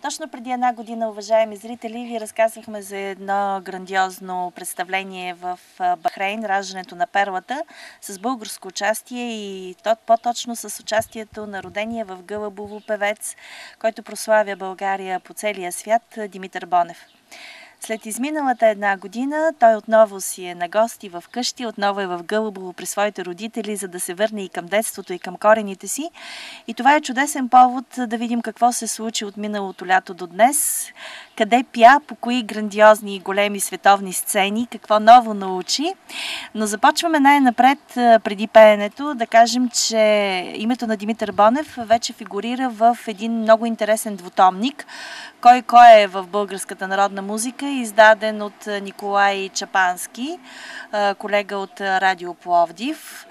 Точно преди една година, уважаеми зрители, ви разказвахме за едно грандиозно представление в Бахрейн, раждането на перлата, с българско участие и по-точно с участието на родения в Гълъбово певец, който прославя България по целия свят, Димитър Бонев. След изминалата една година той отново си е на гости в къщи, отново е в Гълъбово при своите родители, за да се върне и към детството, и към корените си. И това е чудесен повод да видим какво се случи от миналото лято до днес, къде пя, по кои грандиозни и големи световни сцени, какво ново научи. Но започваме най-напред, преди пеенето, да кажем, че името на Димитър Бонев вече фигурира в един много интересен двутомник, кой е в българската народна музика, издаден от Николай Чапански, колега от Радио Пловдив.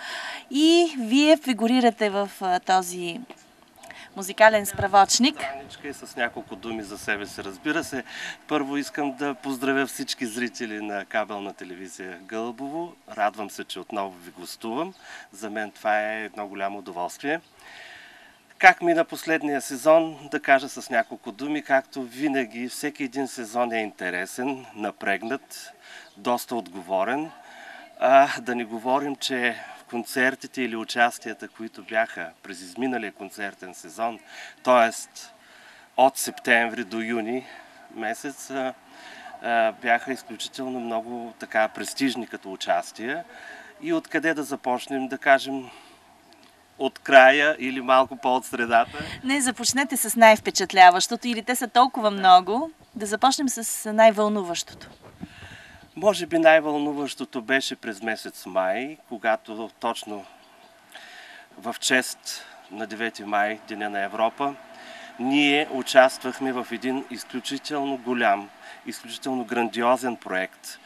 И вие фигурирате в този музикален справочник. И с няколко думи за себе си, разбира се. Първо искам да поздравя всички зрители на кабелна телевизия Гълъбово. Радвам се, че отново ви гостувам. За мен това е едно голямо удоволствие. Как мина последния сезон, да кажа с няколко думи, както винаги, всеки един сезон е интересен, напрегнат, доста отговорен. Да не говорим, че концертите или участията, които бяха през изминалия концертен сезон, т.е. от септември до юни месец, бяха изключително много така престижни като участия. И откъде да започнем, да кажем, от края или малко по-от средата? Не, започнете с най-впечатляващото, или те са толкова много. Да започнем с най-вълнуващото. Може би най-вълнуващото беше през месец май, когато точно в чест на 9 май, Деня на Европа, ние участвахме в един изключително голям, изключително грандиозен проект.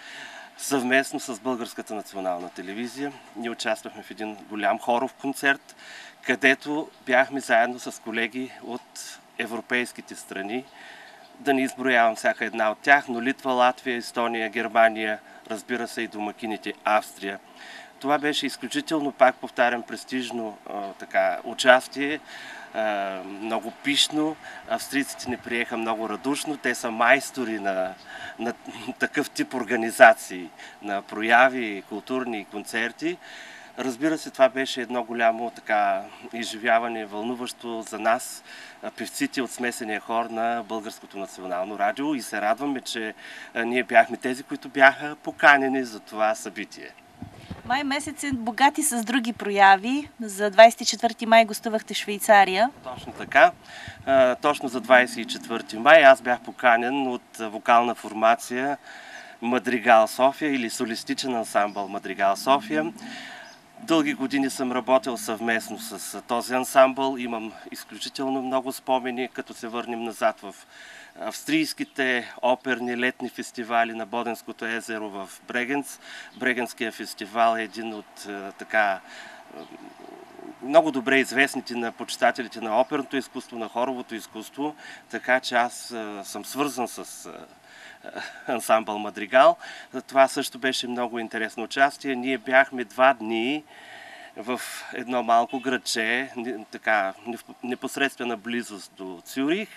Съвместно с Българската национална телевизия ние участвахме в един голям хоров концерт, където бяхме заедно с колеги от европейските страни. Да не изброявам всяка една от тях, но Литва, Латвия, Естония, Германия, разбира се и домакините Австрия. Това беше изключително, пак повтарям, престижно участие, много пишно. Австрийците ни приеха много радушно. Те са майстори на такъв тип организации, на прояви, културни концерти. Разбира се, това беше едно голямо изживяване, вълнуващо за нас, певците от смесения хор на Българското национално радио, и се радваме, че ние бяхме тези, които бяха поканени за това събитие. Май месец е богати с други прояви. За 24 май гостувахте в Швейцария. Точно така. Точно за 24 май аз бях поканен от вокална формация Мадригал София или солистичен ансамбъл Мадригал София. Дълги години съм работил съвместно с този ансамбъл. Имам изключително много спомени, като се върнем назад в австрийските оперни летни фестивали на Боденското езеро в Брегенц. Брегенския фестивал е един от много добре известните на почитателите на оперното изкуство, на хоровото изкуство, така че аз съм свързан с ансамбъл Мадригал. Това също беше много интересно участие. Ние бяхме 2 дни в едно малко градче, непосредствена близост до Цюрих,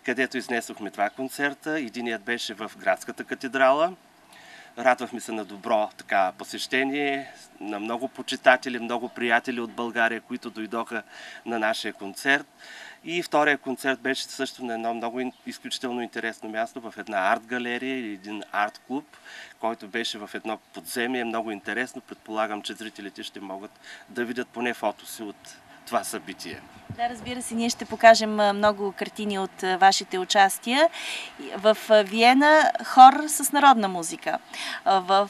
където изнесохме 2 концерта. Единият беше в градската катедрала. Радвахме се на добро посещение, на много почитатели, много приятели от България, които дойдоха на нашия концерт. И втория концерт беше също на едно много изключително интересно място, в една арт-галерия или един арт-клуб, който беше в едно подземие, много интересно. Предполагам, че зрителите ще могат да видят поне фото си от това събитие. Да, разбира се, ние ще покажем много картини от вашите участия. В Виена хор с народна музика. В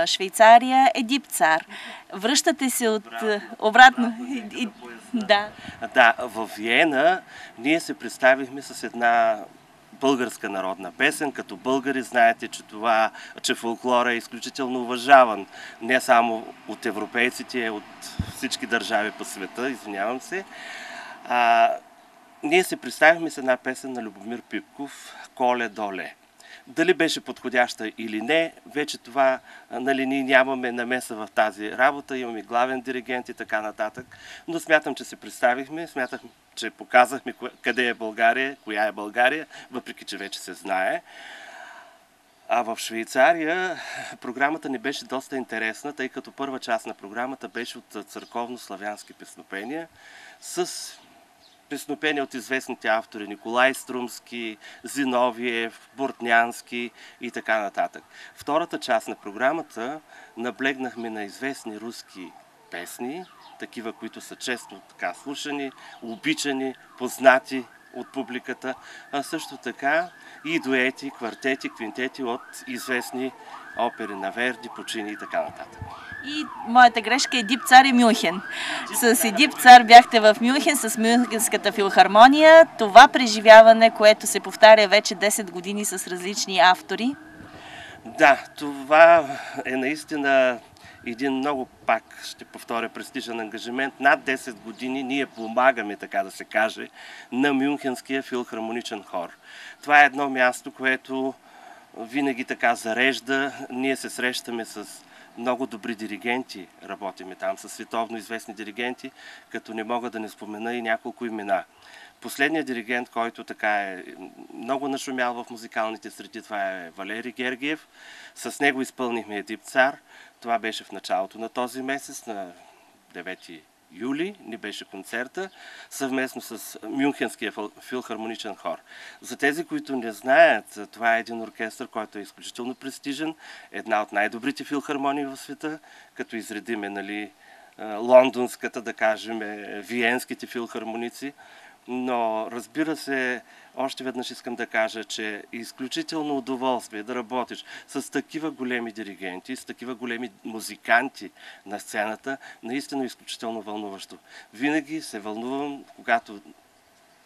Швейцария Едип Цар. Връщате се от обратно. Да. Да, в Виена ние се представихме с една българска народна песен. Като българи знаете, че фолклора е изключително уважаван не само от европейците, а от всички държави по света, извинявам се. Ние се представихме с една песен на Любомир Пипков «Коле-доле». Дали беше подходяща или не, вече това, ние нямаме намеса в тази работа, имаме главен диригент и така нататък, но смятам, че се представихме, смятам, че показахме къде е България, коя е България, въпреки че вече се знае. А в Швейцария програмата ни беше доста интересна, тъй като първа част на програмата беше от църковно-славянски песнопения с песнопения от известните автори Николай Струмски, Зиновиев, Бортнянски и така нататък. Втората част на програмата наблегнахме на известни руски песни, такива, които са често така слушани, обичани, познати от публиката, а също така и дуети, квартети, квинтети от известни опери на Верди, Пучини и така нататък. И моята грешка е Дип цар и Мюнхен. С Едип цар бяхте в Мюнхен с Мюнхенската филхармония. Това преживяване, което се повтаря вече 10 години с различни автори. Да, това е наистина един много, пак ще повторя, престижен ангажимент. Над 10 години ние помагаме, така да се каже, на Мюнхенския филхармоничен хор. Това е едно място, което винаги така зарежда. Ние се срещаме с много добри диригенти, работиме там с световно известни диригенти, като не мога да не спомена и няколко имена. Последният диригент, който така е много нашумял в музикалните среди, това е Валери Гергиев. С него изпълнихме Едип цар. Това беше в началото на този месец, на 9 юли, ни беше концерта, съвместно с Мюнхенския филхармоничен хор. За тези, които не знаят, това е един оркестър, който е изключително престижен, една от най-добрите филхармонии в света, като изредиме, нали, лондонската, да кажем, виенските филхармоници. Но, разбира се, още веднъж искам да кажа, че е изключително удоволствие да работиш с такива големи диригенти, с такива големи музиканти на сцената, наистина изключително вълнуващо. Винаги се вълнувам, когато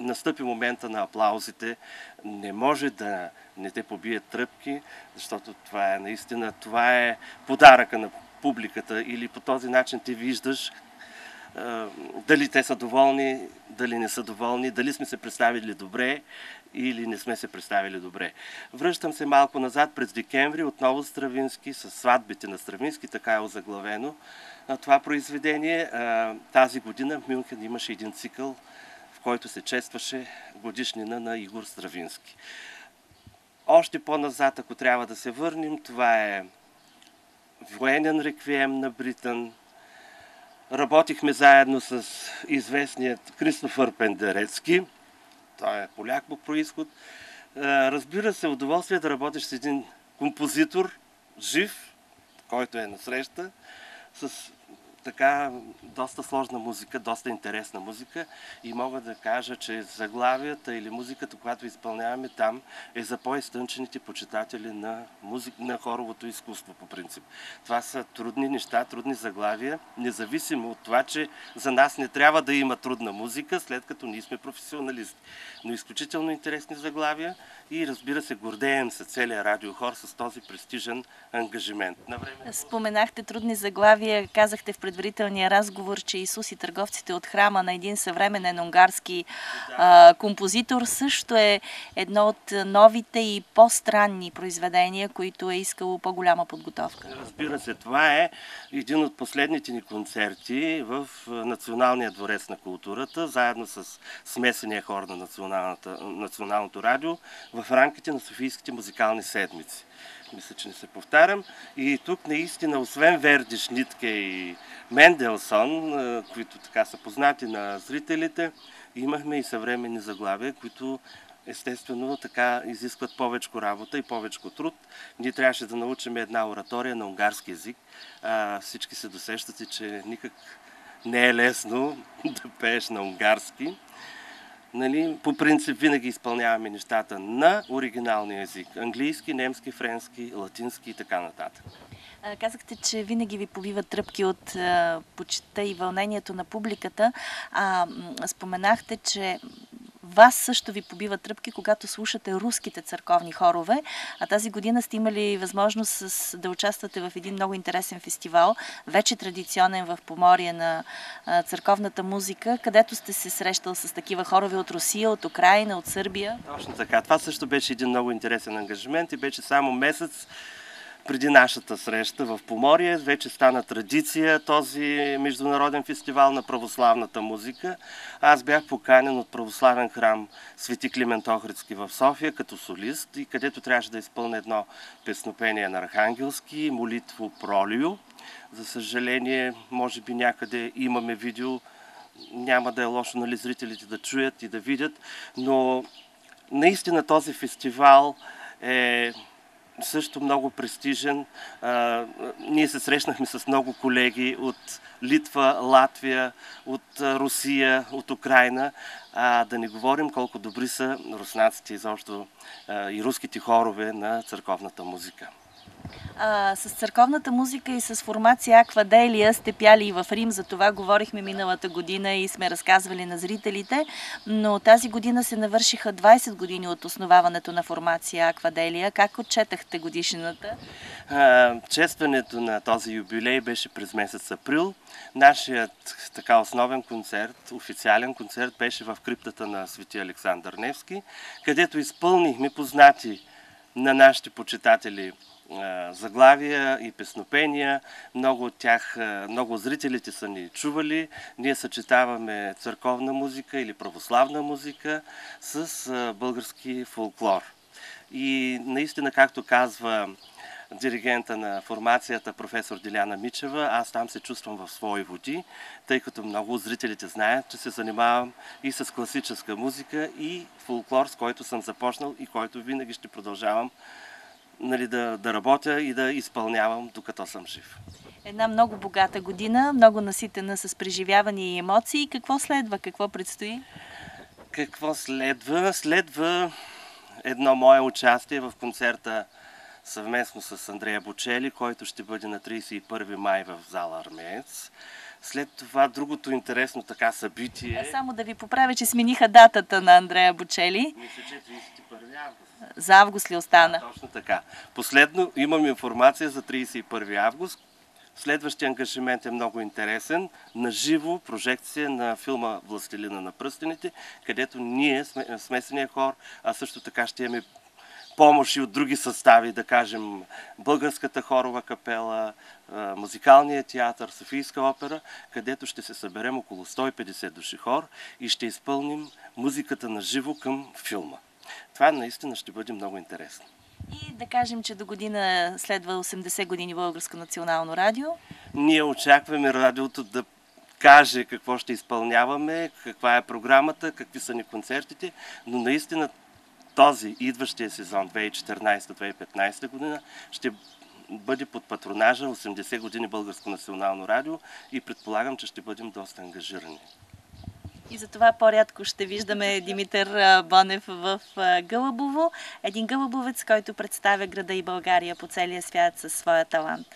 настъпи момента на аплаузите, не може да не те побият тръпки, защото това е наистина, това е подаръка на публиката или по този начин ти виждаш дали те са доволни, дали не са доволни, дали сме се представили добре или не сме се представили добре. Връщам се малко назад през декември, отново Стравински, с сватбите на Стравински, така е озаглавено това произведение. Тази година в Мюнхен имаше един цикъл, в който се честваше годишнина на Игор Стравински. Още по-назад, ако трябва да се върнем, това е Военен реквием на Бритън. Работихме заедно с известният Кристофър Пендерецки. Той е поляк по происход. Разбира се, удоволствие да работиш с един композитор, жив, който е насреща, с така доста сложна музика, доста интересна музика и мога да кажа, че заглавията или музиката, която изпълняваме там, е за по-изтънчените почитатели на хоровото изкуство по принцип. Това са трудни неща, трудни заглавия, независимо от това, че за нас не трябва да има трудна музика, след като ние сме професионалисти. Но изключително интересни заглавия и, разбира се, гордеем се целия радиохор с този престижен ангажимент. Споменахте трудни заглавия, казахте в предварителния разговор, че Исус и търговците от храма на един съвременен унгарски композитор също е едно от новите и по-странни произведения, които е искало по-голяма подготовка. Разбира се, това е един от последните ни концерти в Националния дворец на културата, заедно с смесения хор на Националното радио, в рамките на Софийските музикални седмици. Мисля, че не се повтарям. И тук наистина, освен Верди, Шнитке и Менделсон, които така са познати на зрителите, имахме и съвременни заглавия, които естествено така изискват повече работа и повече труд. Ние трябваше да научим една оратория на унгарски език. Всички се досещате, че никак не е лесно да пееш на унгарски. Нали, по принцип винаги изпълняваме нещата на оригиналния език. Английски, немски, френски, латински и така нататък. Казахте, че винаги ви побиват тръпки от почита и вълнението на публиката. Споменахте, че вас също ви побиват тръпки, когато слушате руските църковни хорове. А тази година сте имали възможност да участвате в един много интересен фестивал, вече традиционен в Поморие на църковната музика, където сте се срещал с такива хорове от Русия, от Украина, от Сърбия. Точно така. Това също беше един много интересен ангажимент и беше само месец преди нашата среща в Поморие. Вече стана традиция този международен фестивал на православната музика. Аз бях поканен от православен храм Свети Климент Охридски в София като солист и където трябваше да изпълня едно песнопение на Архангелски, молитво Пролио. За съжаление, може би някъде имаме видео, няма да е лошо, нали, зрителите да чуят и да видят, но наистина този фестивал е също много престижен. Ние се срещнахме с много колеги от Литва, Латвия, от Русия, от Украйна. Да не говорим колко добри са руснаците изобщо и руските хорове на църковната музика. С църковната музика и с формация Акваделия сте пяли и в Рим, за това говорихме миналата година и сме разказвали на зрителите, но тази година се навършиха 20 години от основаването на формация Акваделия. Как отчетахте годишнината? Честването на този юбилей беше през месец април. Нашият така основен концерт, официален концерт, беше в криптата на Свети Александър Невски, където изпълнихме познати на нашите почитатели заглавия и песнопения. Много от тях, много зрителите са ни чували. Ние съчетаваме църковна музика или православна музика с български фолклор. И наистина, както казва диригента на формацията професор Диляна Мичева, аз там се чувствам в свои води, тъй като много от зрителите знаят, че се занимавам и с класическа музика и фолклор, с който съм започнал и който винаги ще продължавам, нали, да работя и да изпълнявам, докато съм жив. Една много богата година, много наситена с преживявания и емоции. Какво следва? Какво предстои? Какво следва? Следва едно мое участие в концерта съвместно с Андрея Бочели, който ще бъде на 31 май в зала Армеец. След това другото интересно така събитие... Само да ви поправя, че смениха датата на Андрея Бочели. Мисля, че 31 август. За август ли остана? Точно така. Последно имам информация за 31 август. Следващия ангажимент е много интересен. На живо прожекция на филма Властелина на пръстените, където ние, смесения хор, а също така ще имаме помощ и от други състави, да кажем Българската хорова капела, Музикалния театър, Софийска опера, където ще се съберем около 150 души хор и ще изпълним музиката на живо към филма. Това наистина ще бъде много интересно. И да кажем, че до година следва 80 години Българско национално радио. Ние очакваме радиото да каже какво ще изпълняваме, каква е програмата, какви са ни концертите, но наистина този идващия сезон 2014-2015 година ще бъде под патронажа 80 години Българско национално радио и предполагам, че ще бъдем доста ангажирани. И затова по-рядко ще виждаме Димитър Бонев в Гълъбово. Един гълъбовец, който представя града и България по целия свят със своя талант.